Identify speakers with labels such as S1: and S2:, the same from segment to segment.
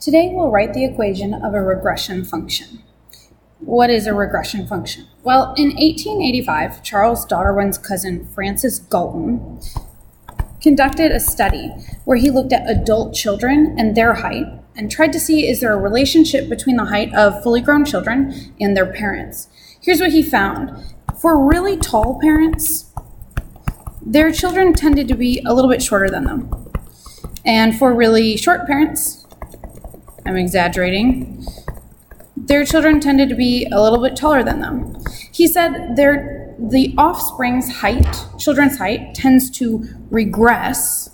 S1: Today we'll write the equation of a regression function. What is a regression function? Well, in 1885, Charles Darwin's cousin Francis Galton conducted a study where he looked at adult children and their height and tried to see is there a relationship between the height of fully grown children and their parents. Here's what he found. For really tall parents, their children tended to be a little bit shorter than them. And for really short parents, I'm exaggerating, their children tended to be a little bit taller than them. He said the offspring's height, children's height, tends to regress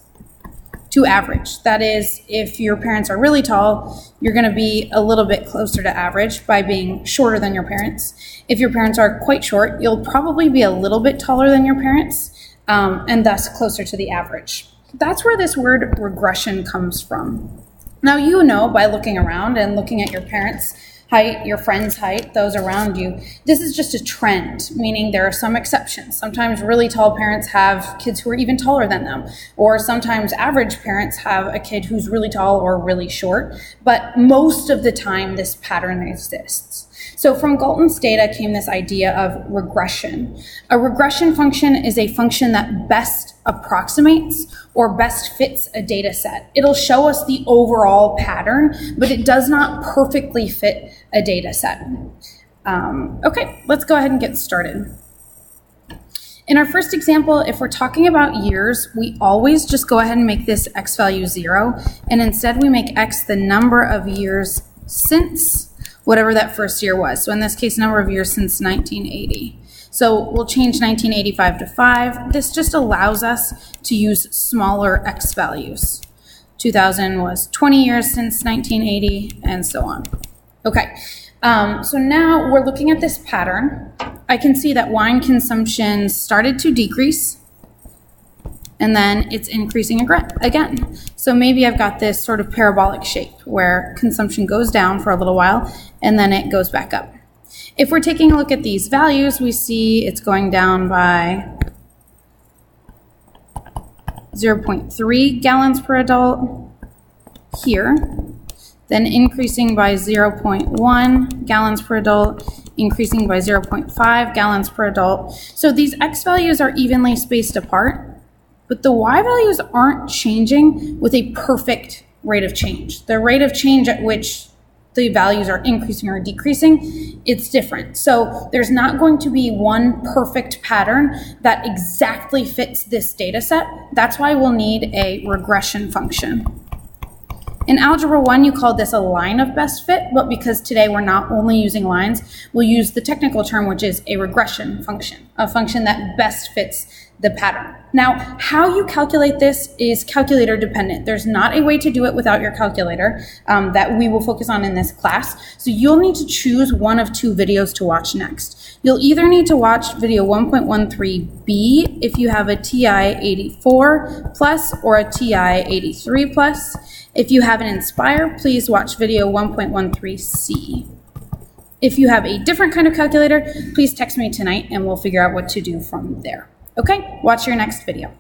S1: to average. That is, if your parents are really tall, you're going to be a little bit closer to average by being shorter than your parents. If your parents are quite short, you'll probably be a little bit taller than your parents, and thus closer to the average. That's where this word regression comes from. Now, you know by looking around and looking at your parents' height, your friends' height, those around you, this is just a trend, meaning there are some exceptions. Sometimes really tall parents have kids who are even taller than them, or sometimes average parents have a kid who's really tall or really short, but most of the time this pattern exists. So from Galton's data came this idea of regression. A regression function is a function that best approximates or best fits a data set. It'll show us the overall pattern, but it does not perfectly fit a data set. Okay, let's go ahead and get started. In our first example, if we're talking about years, we always just go ahead and make this x value 0, and instead we make x the number of years since whatever that first year was. So in this case, number of years since 1980. So we'll change 1985 to 5. This just allows us to use smaller x values. 2000 was 20 years since 1980, and so on. Okay, so now we're looking at this pattern. I can see that wine consumption started to decrease, and then it's increasing again. So maybe I've got this sort of parabolic shape where consumption goes down for a little while, and then it goes back up. If we're taking a look at these values, we see it's going down by 0.3 gallons per adult here, then increasing by 0.1 gallons per adult, increasing by 0.5 gallons per adult. So these x values are evenly spaced apart, but the y values aren't changing with a perfect rate of change. The rate of change at which the values are increasing or decreasing, it's different. So there's not going to be one perfect pattern that exactly fits this data set. That's why we'll need a regression function. In Algebra 1, you called this a line of best fit, but because today we're not only using lines, we'll use the technical term, which is a regression function, a function that best fits the pattern. Now, how you calculate this is calculator dependent. There's not a way to do it without your calculator that we will focus on in this class. So you'll need to choose one of two videos to watch next. You'll either need to watch video 1.13b if you have a TI-84 plus or a TI-83 plus. If you have an Inspire, please watch video 1.13c. If you have a different kind of calculator, please text me tonight and we'll figure out what to do from there. Okay, watch your next video.